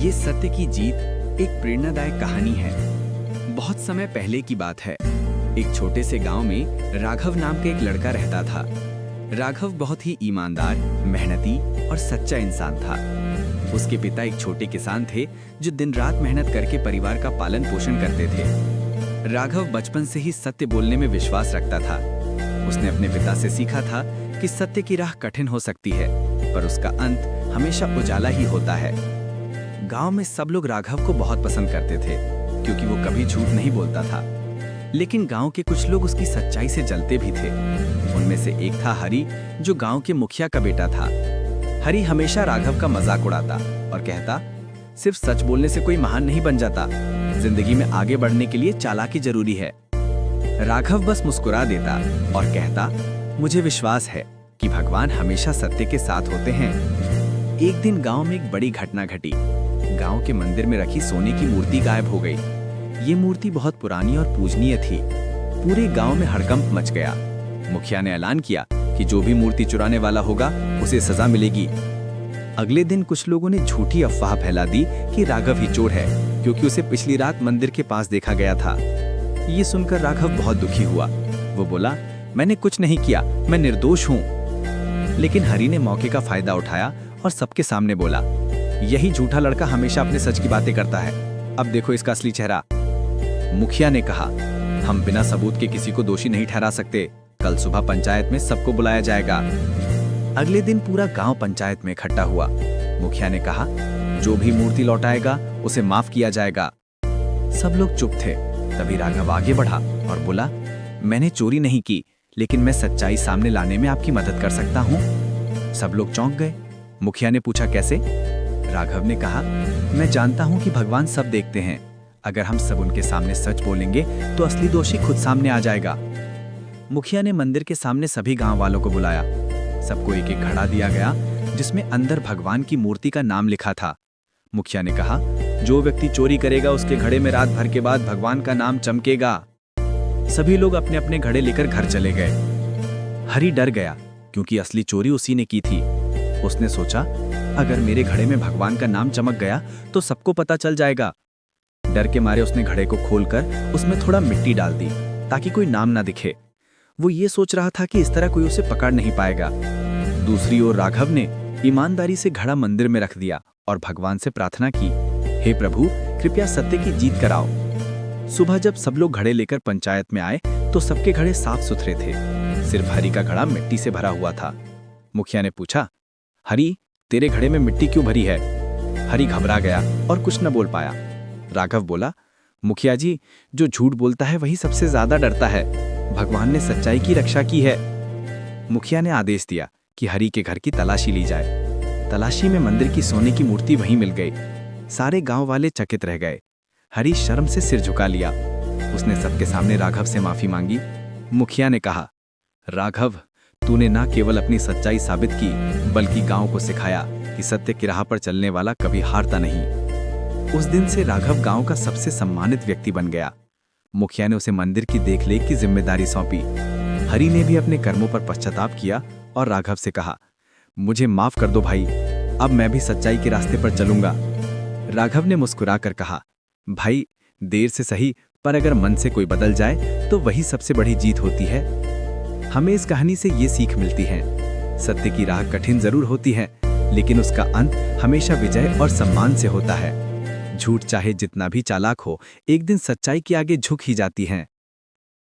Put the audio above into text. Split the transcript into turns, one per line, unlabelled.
ये सत्य की जीत एक प्रेरणादायक कहानी है। बहुत समय पहले की बात है। एक छोटे से गांव में राघव नाम का एक लड़का रहता था। राघव बहुत ही ईमानदार, मेहनती और सच्चा इंसान था। उसके पिता एक छोटे किसान थे जो दिन रात मेहनत करके परिवार का पालन पोषण करते थे। राघव बचपन से ही सत्य बोलने में विश्वास रखता था। उसने अपने पिता से सीखा था कि सत्य की राह कठिन हो सकती है, पर उसका अंत हमेशा उजाला ही होता है। गांव में सब लोग राघव को बहुत पसंद करते थे, क्योंकि वो कभी झूठ नहीं बोलता था। लेकिन गांव के कुछ लोग उसकी सच्चाई से जलते भी थे। उनमें से एक था हरी, जो गांव के मुखिया का बेटा था। हरी हमेशा राघव का मजाक उड़ाता और कहता, सिर्फ सच बोलने से कोई महान नहीं बन जाता। जिंदगी में आगे बढ़ने के लिए चालाकी जरूरी है। राघव बस मुस्कुरा देता और कहता, मुझे विश्वास है कि भगवान हमेशा सत्य के साथ होते हैं। एक दिन गांव में एक बड़ी घटना घटी। गांव के मंदिर में रखी सोने की मूर्ति गायब हो गई। ये मूर्ति बहुत पुरानी और पूजनीय थी। पूरे गांव में हड़कंप मच गया। मुखिया ने ऐलान किया कि जो भी मूर्ति चुराने वाला होगा उसे सजा मिलेगी। अगले दिन कुछ लोगों ने झूठी अफवाह फैला दी कि राघव ही चोर है, क्योंकि उसे पिछली रात मंदिर के पास देखा गया था। ये सुनकर राघव बहुत दुखी हुआ। वो बोला, मैंने कुछ नहीं किया, मैं निर्दोष हूँ। लेकिन हरी ने मौके का फायदा उठाया और सबके सामने बोला, यही झूठा लड़का हमेशा अपने सच की बातें करता है। अब देखो इसका असली चेहरा। मुखिया ने कहा, हम बिना सबूत के किसी को दोषी नहीं ठहरा सकते। कल सुबह पंचायत में सबको बुलाया जाएगा। अगले दिन पूरा गांव पंचायत में इकट्ठा हुआ। मुखिया ने कहा, जो भी मूर्ति लौटाएगा उसे माफ किया जाएगा। सब लोग चुप थे। तभी राघव आगे बढ़ा और बोला, मैंने चोरी नहीं की, लेकिन मैं सच्चाई सामने लाने में आपकी मदद कर सकता हूँ। सब लोग चौंक गए। मुखिया ने पूछा, कैसे? राघव ने कहा, मैं जानता हूं कि भगवान सब देखते हैं। अगर हम सब उनके सामने सच बोलेंगे तो असली दोषी खुद सामने आ जाएगा। मुखिया ने मंदिर के सामने सभी गांव वालों को बुलाया। सबको एक एक घड़ा दिया गया, जिसमें अंदर भगवान की मूर्ति का नाम लिखा था। मुखिया ने कहा, जो व्यक्ति चोरी करेगा उसके घड़े में रात भर के बाद भगवान का नाम चमकेगा। सभी लोग अपने अपने घड़े लेकर घर चले गए। हरी डर गया, क्योंकि असली चोरी उसी ने की थी। उसने सोचा, अगर मेरे घड़े में भगवान का नाम चमक गया तो सबको पता चल जाएगा। डर के मारे उसने घड़े को खोलकर उसमें थोड़ा मिट्टी डाल दी, ताकि कोई नाम ना दिखे। वो ये सोच रहा था कि इस तरह कोई उसे पकड़ नहीं पाएगा। दूसरी ओर राघव ने ईमानदारी से घड़ा मंदिर में रख दिया और भगवान से प्रार्थना की, हे प्रभु, कृपया सत्य की जीत कराओ। सुबह जब सब लोग घड़े लेकर पंचायत में आए तो सबके घड़े साफ सुथरे थे। सिर्फ हरी का घड़ा मिट्टी से भरा हुआ था। मुखिया ने पूछा, हरी, तेरे घड़े में मिट्टी क्यों भरी है? हरी घबरा गया और कुछ न बोल पाया। राघव बोला, मुखिया जी, जो झूठ बोलता है वही सबसे ज्यादा डरता है। भगवान ने सच्चाई की रक्षा की है। मुखिया ने आदेश दिया कि हरी के घर की तलाशी ली जाए। तलाशी में मंदिर की सोने की मूर्ति वहीं मिल गई। सारे गांव वाले चकित रह गए। हरी शर्म से सिर झुका लिया। उसने सबके सामने राघव से माफी मांगी। मुखिया ने कहा, राघव, तूने न केवल अपनी सच्चाई साबित की, बल्कि गांव को सिखाया कि सत्य की राह पर चलने वाला कभी हारता नहीं। उस दिन से राघव गांव का सबसे सम्मानित व्यक्ति बन गया। मुखिया ने उसे मंदिर की देखरेख की जिम्मेदारी सौंपी। हरी ने भी अपने कर्मों पर पश्चाताप किया और राघव से कहा, मुझे माफ कर दो भाई, अब मैं भी सच्चाई के रास्ते पर चलूंगा। राघव ने मुस्कुराकर कहा, भाई, देर से सही, पर अगर मन से कोई बदल जाए तो वही सबसे बड़ी जीत होती है। हमें इस कहानी से ये सीख मिलती है, सत्य की राह कठिन जरूर होती है, लेकिन उसका अंत हमेशा विजय और सम्मान से होता है। झूठ चाहे जितना भी चालाक हो, एक दिन सच्चाई के आगे झुक ही जाती है।